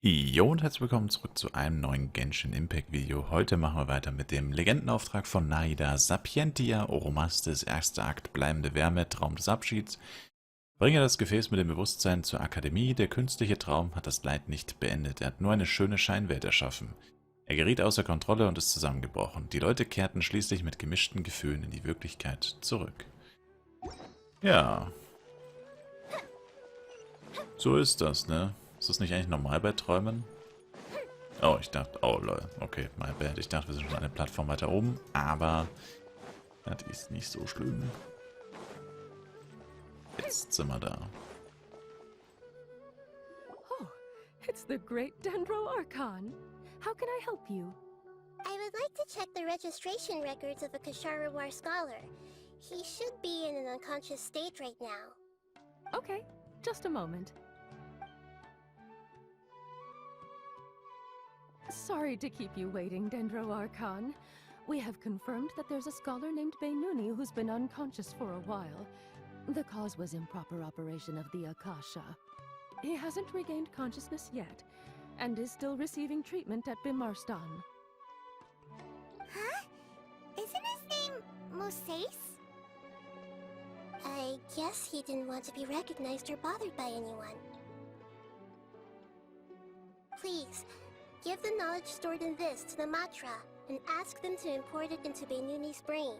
Jo und herzlich willkommen zurück zu einem neuen Genshin Impact Video. Heute machen wir weiter mit dem Legendenauftrag von Nahida, Sapientia Oromasdis, erster Akt Bleibende Wärme, Traum des Abschieds. Bringe das Gefäß mit dem Bewusstsein zur Akademie. Der künstliche Traum hat das Leid nicht beendet, er hat nur eine schöne Scheinwelt erschaffen. Er geriet außer Kontrolle und ist zusammengebrochen. Die Leute kehrten schließlich mit gemischten Gefühlen in die Wirklichkeit zurück. Ja, so ist das, ne? Ist das nicht eigentlich normal bei Träumen? Oh, ich dachte, oh lol, okay, my bad. Ich dachte, wir sind schon eine Plattform weiter oben, aber das ist nicht so schlimm. Jetzt sind wir da. Oh, it's the great Dendro Archon. How can I help you? I would like to check the registration records of a Kashara War scholar. He should be in an unconscious state right now. Okay, just a moment. Sorry to keep you waiting, Dendro Archon. We have confirmed that there's a scholar named Beinuni who's been unconscious for a while. The cause was improper operation of the Akasha. He hasn't regained consciousness yet, and is still receiving treatment at Bimarstan. Huh? Isn't his name Moses? I guess he didn't want to be recognized or bothered by anyone. Please, give the knowledge stored in this to the Matra, and ask them to import it into Beinuni's brain.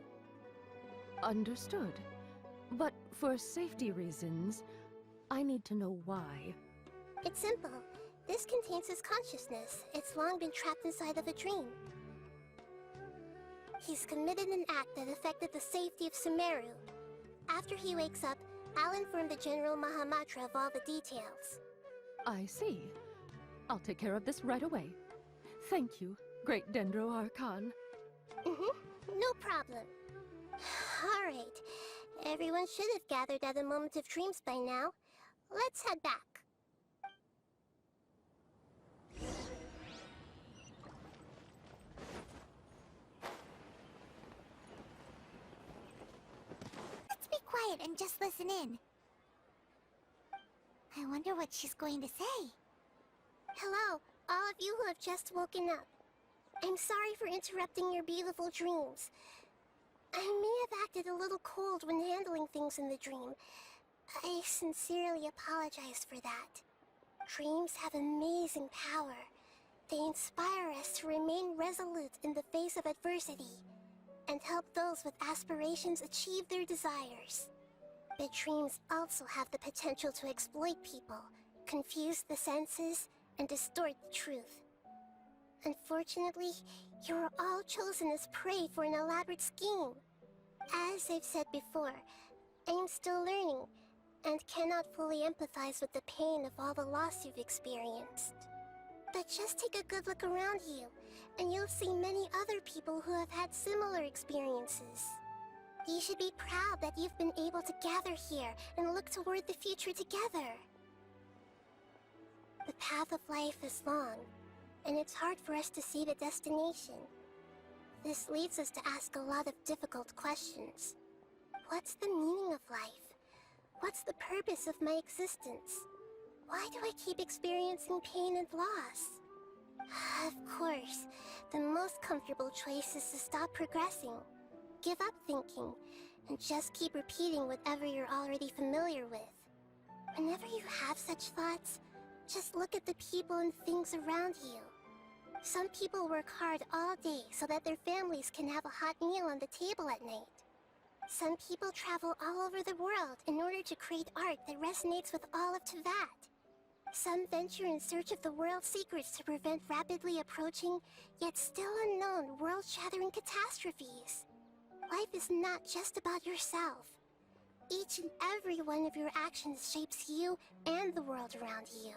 Understood. But for safety reasons, I need to know why. It's simple. This contains his consciousness. It's long been trapped inside of a dream. He's committed an act that affected the safety of Sumeru. After he wakes up, I'll inform the General Mahamatra of all the details. I see. I'll take care of this right away. Thank you, Great Dendro Archon. No problem. Alright. Everyone should have gathered at the Moment of Dreams by now. Let's head back. Let's be quiet and just listen in. I wonder what she's going to say. Hello, all of you who have just woken up. I'm sorry for interrupting your beautiful dreams. I may have acted a little cold when handling things in the dream. I sincerely apologize for that. Dreams have amazing power. They inspire us to remain resolute in the face of adversity, and help those with aspirations achieve their desires. But dreams also have the potential to exploit people, confuse the senses, and distort the truth. Unfortunately, you are all chosen as prey for an elaborate scheme. As I've said before, I am still learning, and cannot fully empathize with the pain of all the loss you've experienced. But just take a good look around you, and you'll see many other people who have had similar experiences. You should be proud that you've been able to gather here and look toward the future together. The path of life is long, and it's hard for us to see the destination. This leads us to ask a lot of difficult questions. What's the meaning of life? What's the purpose of my existence? Why do I keep experiencing pain and loss? Of course, the most comfortable choice is to stop progressing, give up thinking, and just keep repeating whatever you're already familiar with. Whenever you have such thoughts, just look at the people and things around you. Some people work hard all day so that their families can have a hot meal on the table at night. Some people travel all over the world in order to create art that resonates with all of Teyvat. Some venture in search of the world's secrets to prevent rapidly approaching, yet still unknown, world-shattering catastrophes. Life is not just about yourself. Each and every one of your actions shapes you and the world around you.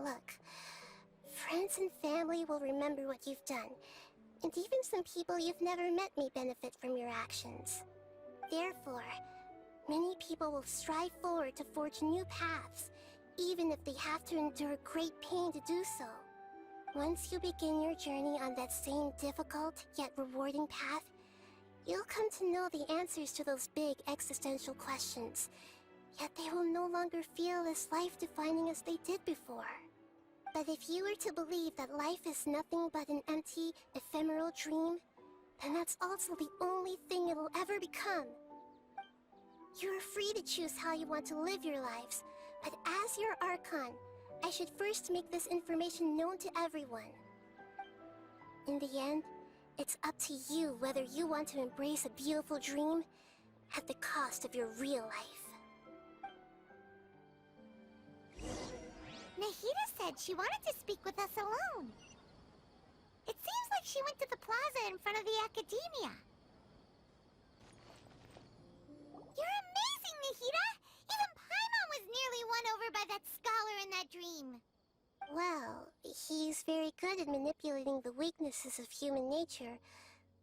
Look, friends and family will remember what you've done, and even some people you've never met may benefit from your actions. Therefore, many people will strive forward to forge new paths, even if they have to endure great pain to do so. Once you begin your journey on that same difficult yet rewarding path, you'll come to know the answers to those big existential questions, yet they will no longer feel as life-defining as they did before. But if you were to believe that life is nothing but an empty, ephemeral dream, then that's also the only thing it'll ever become. You're free to choose how you want to live your lives, but as your Archon, I should first make this information known to everyone. In the end, it's up to you whether you want to embrace a beautiful dream at the cost of your real life. Nahida said she wanted to speak with us alone. It seems like she went to the plaza in front of the academia. You're amazing, Nahida! Even Paimon was nearly won over by that scholar in that dream. Well, he's very good at manipulating the weaknesses of human nature,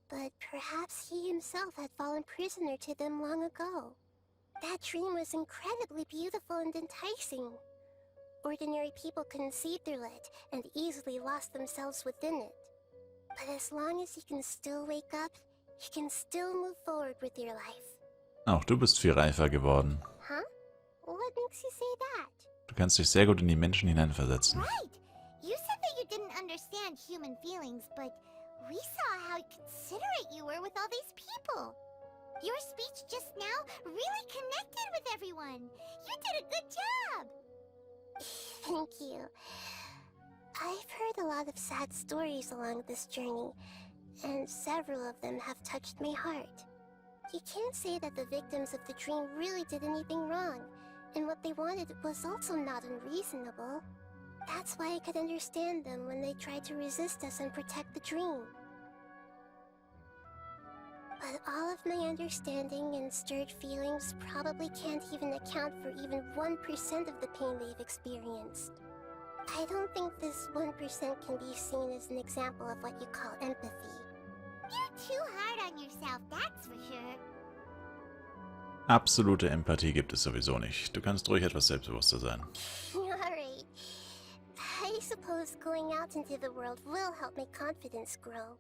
but perhaps he himself had fallen prisoner to them long ago. That dream was incredibly beautiful and enticing. Ordinary people couldn't see through it and easily lost themselves within it. But as long as you can still wake up, you can still move forward with your life. Auch du bist viel reifer geworden. Huh? What makes you say that? Du kannst dich sehr gut in die Menschen hineinversetzen. Right! You said that you didn't understand human feelings, but we saw how considerate you were with all these people. Your speech just now really connected with everyone. You did a good job! Thank you. I've heard a lot of sad stories along this journey, and several of them have touched my heart. You can't say that the victims of the dream really did anything wrong, and what they wanted was also not unreasonable. That's why I could understand them when they tried to resist us and protect the dream. But all of my understanding and stirred feelings probably can't even account for even 1% of the pain they've experienced. I don't think this 1% can be seen as an example of what you call empathy. You're too hard on yourself, that's for sure. Absolute Empathie gibt es sowieso nicht. Du kannst ruhig etwas selbstbewusster sein. Alright. I suppose going out into the world will help my confidence grow.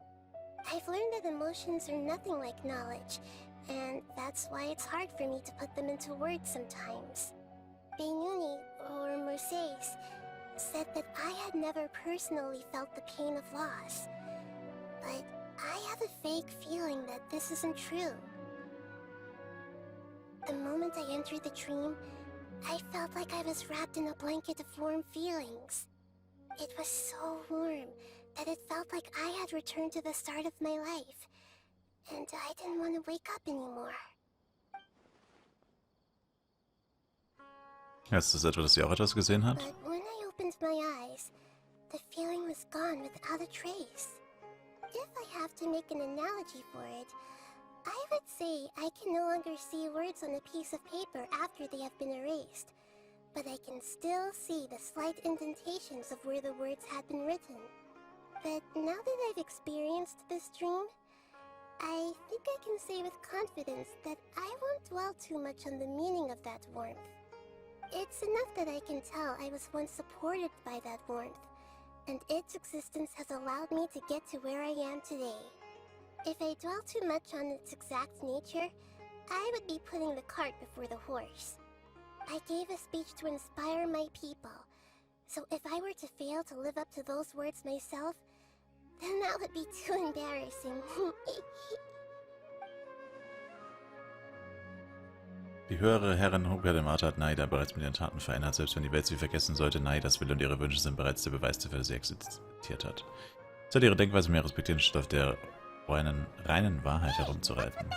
I've learned that emotions are nothing like knowledge, and that's why it's hard for me to put them into words sometimes. Beinuni, or Mercedes, said that I had never personally felt the pain of loss. But I have a vague feeling that this isn't true. The moment I entered the dream, I felt like I was wrapped in a blanket of warm feelings. It was so warm that it felt like I had returned to the start of my life, and I didn't want to wake up anymore. Ist das etwa, dass sie auch etwas gesehen hat? But when I opened my eyes, the feeling was gone without a trace. If I have to make an analogy for it, I would say I can no longer see words on a piece of paper after they have been erased, but I can still see the slight indentations of where the words had been written. But now that I've experienced this dream, I think I can say with confidence that I won't dwell too much on the meaning of that warmth. It's enough that I can tell I was once supported by that warmth, and its existence has allowed me to get to where I am today. If I dwell too much on its exact nature, I would be putting the cart before the horse. I gave a speech to inspire my people, so if I were to fail to live up to those words myself, then that would be too embarrassing. Die höhere Herrin Hochgrademata hat Nahida bereits mit ihren Taten verändert, selbst wenn die Welt sie vergessen sollte. Nahidas Wille und ihre Wünsche sind bereits der Beweis dafür, dass sie existiert hat. Sie hat ihre Denkweise mehr respektiert, statt auf der reinen Wahrheit herumzureiten.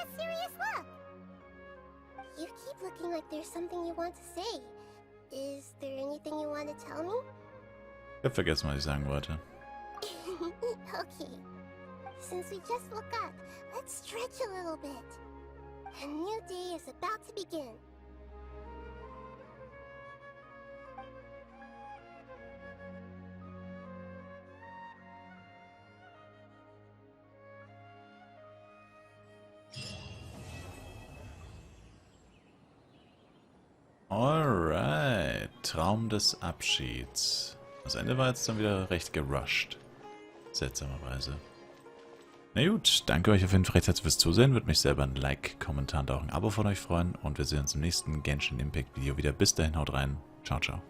You keep looking like there's something you want to say. Is there anything you want to tell me? Ich hab vergessen, was ich sagen wollte. Okay. Since we just woke up, let's stretch a little bit. A new day is about to begin. Alright, Traum des Abschieds. Das Ende war jetzt dann wieder recht gerusht. Seltsamerweise. Na gut, danke euch auf jeden Fall recht herzlich fürs Zusehen. Würde mich selber ein Like, Kommentar und auch ein Abo von euch freuen. Und wir sehen uns im nächsten Genshin Impact Video wieder. Bis dahin, haut rein. Ciao, ciao.